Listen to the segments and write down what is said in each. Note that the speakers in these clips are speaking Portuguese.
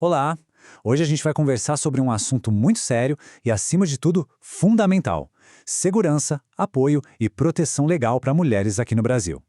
Olá! Hoje a gente vai conversar sobre um assunto muito sério e, acima de tudo, fundamental: segurança, apoio e proteção legal para mulheres aqui no Brasil.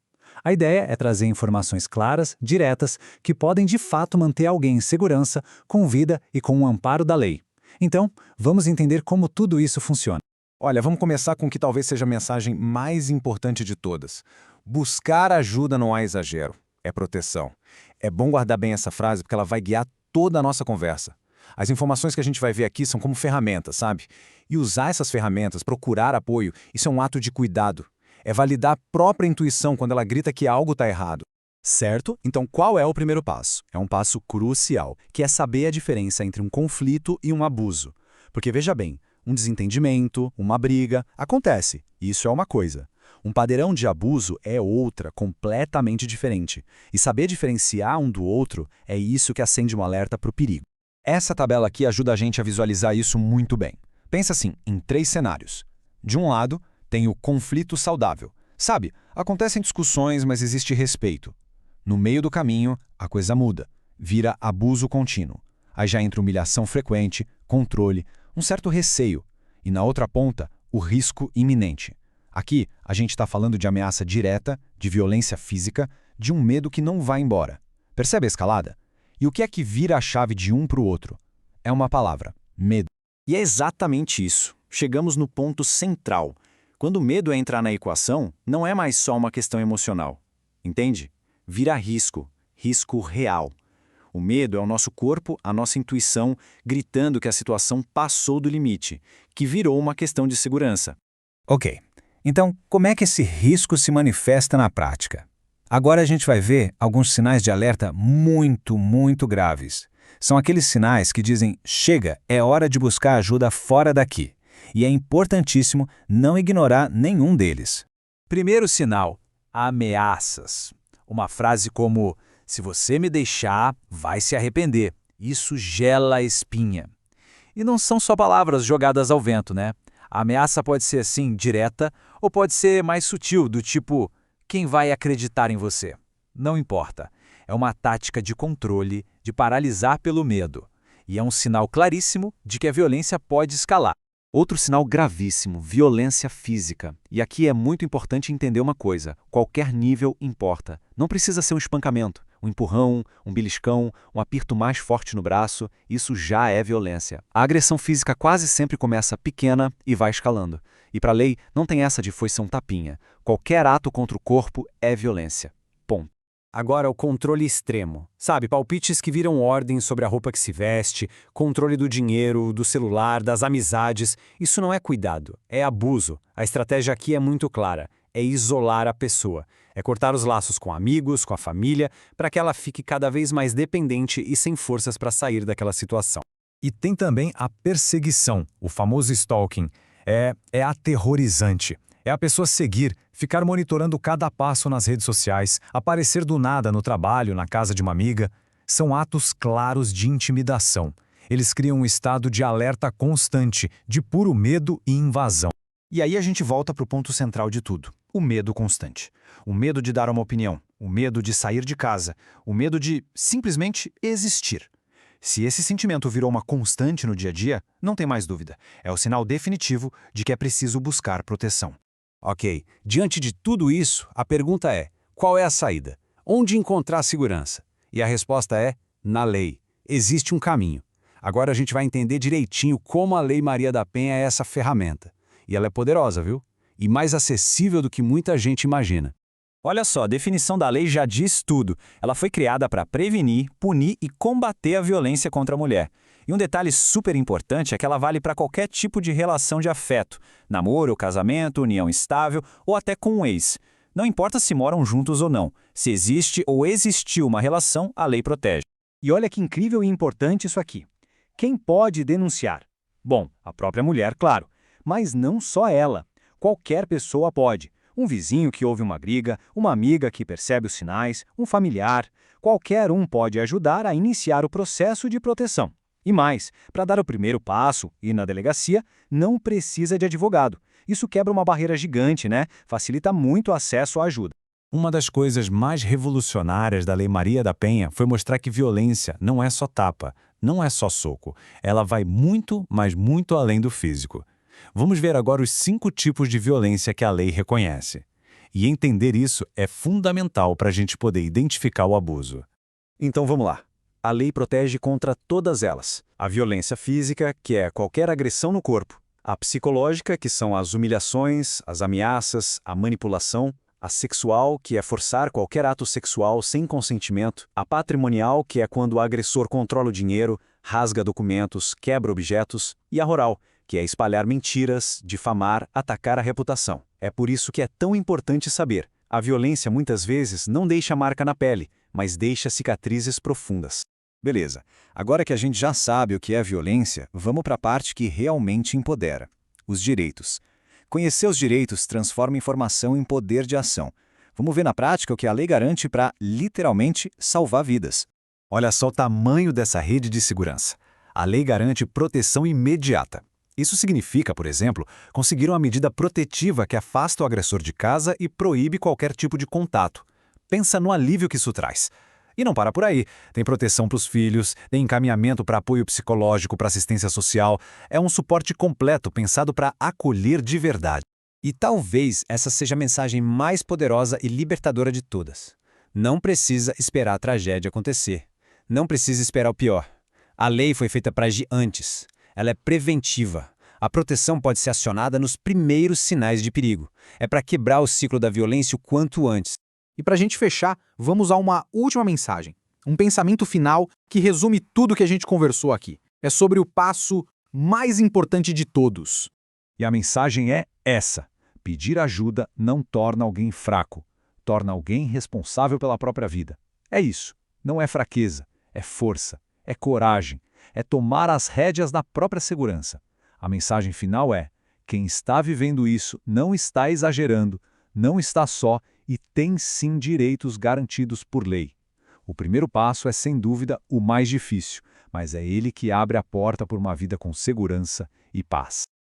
A ideia é trazer informações claras, diretas, que podem de fato manter alguém em segurança, com vida e com o amparo da lei. Então, vamos entender como tudo isso funciona. Olha, vamos começar com o que talvez seja a mensagem mais importante de todas. Buscar ajuda não há exagero, é proteção. É bom guardar bem essa frase porque ela vai guiar toda a nossa conversa. As informações que a gente vai ver aqui são como ferramentas, sabe? E usar essas ferramentas, procurar apoio, isso é um ato de cuidado. É validar a própria intuição quando ela grita que algo está errado. Certo? Então qual é o primeiro passo? É um passo crucial, que é saber a diferença entre um conflito e um abuso. Porque veja bem, um desentendimento, uma briga, acontece, isso é uma coisa. Um padrão de abuso é outra, completamente diferente. E saber diferenciar um do outro é isso que acende um alerta para o perigo. Essa tabela aqui ajuda a gente a visualizar isso muito bem. Pensa assim, em 3 cenários. De um lado, tem o conflito saudável. Sabe, acontecem discussões, mas existe respeito. No meio do caminho, a coisa muda. Vira abuso contínuo. Aí já entra humilhação frequente, controle, um certo receio. E na outra ponta, o risco iminente. Aqui, a gente está falando de ameaça direta, de violência física, de um medo que não vai embora. Percebe a escalada? E o que é que vira a chave de um para o outro? É uma palavra: medo. E é exatamente isso. Chegamos no ponto central. Quando o medo entra na equação, não é mais só uma questão emocional. Entende? Vira risco, risco real. O medo é o nosso corpo, a nossa intuição, gritando que a situação passou do limite, que virou uma questão de segurança. Ok, então como é que esse risco se manifesta na prática? Agora a gente vai ver alguns sinais de alerta muito graves. São aqueles sinais que dizem: chega, é hora de buscar ajuda fora daqui. E é importantíssimo não ignorar nenhum deles. Primeiro sinal: ameaças. Uma frase como: se você me deixar, vai se arrepender. Isso gela a espinha. E não são só palavras jogadas ao vento, né? A ameaça pode ser assim, direta, ou pode ser mais sutil, do tipo: quem vai acreditar em você? Não importa. É uma tática de controle, de paralisar pelo medo. E é um sinal claríssimo de que a violência pode escalar. Outro sinal gravíssimo: violência física. E aqui é muito importante entender uma coisa: qualquer nível importa. Não precisa ser um espancamento, um empurrão, um beliscão, um aperto mais forte no braço. Isso já é violência. A agressão física quase sempre começa pequena e vai escalando. E para a lei, não tem essa de foi ser um tapinha. Qualquer ato contra o corpo é violência. Ponto. Agora, o controle extremo. Sabe, palpites que viram ordens sobre a roupa que se veste, controle do dinheiro, do celular, das amizades. Isso não é cuidado, é abuso. A estratégia aqui é muito clara: é isolar a pessoa. É cortar os laços com amigos, com a família, para que ela fique cada vez mais dependente e sem forças para sair daquela situação. E tem também a perseguição, o famoso stalking. É aterrorizante. É a pessoa seguir, ficar monitorando cada passo nas redes sociais, aparecer do nada no trabalho, na casa de uma amiga. São atos claros de intimidação. Eles criam um estado de alerta constante, de puro medo e invasão. E aí a gente volta para o ponto central de tudo: o medo constante. O medo de dar uma opinião, o medo de sair de casa, o medo de simplesmente existir. Se esse sentimento virou uma constante no dia a dia, não tem mais dúvida. É o sinal definitivo de que é preciso buscar proteção. Ok, diante de tudo isso, a pergunta é: qual é a saída? Onde encontrar segurança? E a resposta é: na lei. Existe um caminho. Agora a gente vai entender direitinho como a Lei Maria da Penha é essa ferramenta. E ela é poderosa, viu? E mais acessível do que muita gente imagina. Olha só, a definição da lei já diz tudo. Ela foi criada para prevenir, punir e combater a violência contra a mulher. E um detalhe super importante é que ela vale para qualquer tipo de relação de afeto: namoro, casamento, união estável ou até com um ex. Não importa se moram juntos ou não. Se existe ou existiu uma relação, a lei protege. E olha que incrível e importante isso aqui. Quem pode denunciar? Bom, a própria mulher, claro. Mas não só ela. Qualquer pessoa pode. Um vizinho que ouve uma briga, uma amiga que percebe os sinais, um familiar. Qualquer um pode ajudar a iniciar o processo de proteção. E mais, para dar o primeiro passo, ir na delegacia, não precisa de advogado. Isso quebra uma barreira gigante, né? Facilita muito o acesso à ajuda. Uma das coisas mais revolucionárias da Lei Maria da Penha foi mostrar que violência não é só tapa, não é só soco. Ela vai muito, mas muito além do físico. Vamos ver agora os 5 tipos de violência que a lei reconhece. E entender isso é fundamental para a gente poder identificar o abuso. Então vamos lá. A lei protege contra todas elas. A violência física, que é qualquer agressão no corpo. A psicológica, que são as humilhações, as ameaças, a manipulação. A sexual, que é forçar qualquer ato sexual sem consentimento. A patrimonial, que é quando o agressor controla o dinheiro, rasga documentos, quebra objetos. E a moral, que é espalhar mentiras, difamar, atacar a reputação. É por isso que é tão importante saber. A violência muitas vezes não deixa marca na pele, mas deixa cicatrizes profundas. Beleza, agora que a gente já sabe o que é violência, vamos para a parte que realmente empodera. Os direitos. Conhecer os direitos transforma informação em poder de ação. Vamos ver na prática o que a lei garante para, literalmente, salvar vidas. Olha só o tamanho dessa rede de segurança. A lei garante proteção imediata. Isso significa, por exemplo, conseguir uma medida protetiva que afasta o agressor de casa e proíbe qualquer tipo de contato. Pensa no alívio que isso traz. E não para por aí. Tem proteção para os filhos, tem encaminhamento para apoio psicológico, para assistência social. É um suporte completo pensado para acolher de verdade. E talvez essa seja a mensagem mais poderosa e libertadora de todas. Não precisa esperar a tragédia acontecer. Não precisa esperar o pior. A lei foi feita para agir antes. Ela é preventiva. A proteção pode ser acionada nos primeiros sinais de perigo. É para quebrar o ciclo da violência o quanto antes. E para a gente fechar, vamos a uma última mensagem. Um pensamento final que resume tudo que a gente conversou aqui. É sobre o passo mais importante de todos. E a mensagem é essa: pedir ajuda não torna alguém fraco, torna alguém responsável pela própria vida. É isso. Não é fraqueza, é força, é coragem, é tomar as rédeas da própria segurança. A mensagem final é: quem está vivendo isso não está exagerando, não está só e tem sim direitos garantidos por lei. O primeiro passo é, sem dúvida, o mais difícil, mas é ele que abre a porta por uma vida com segurança e paz.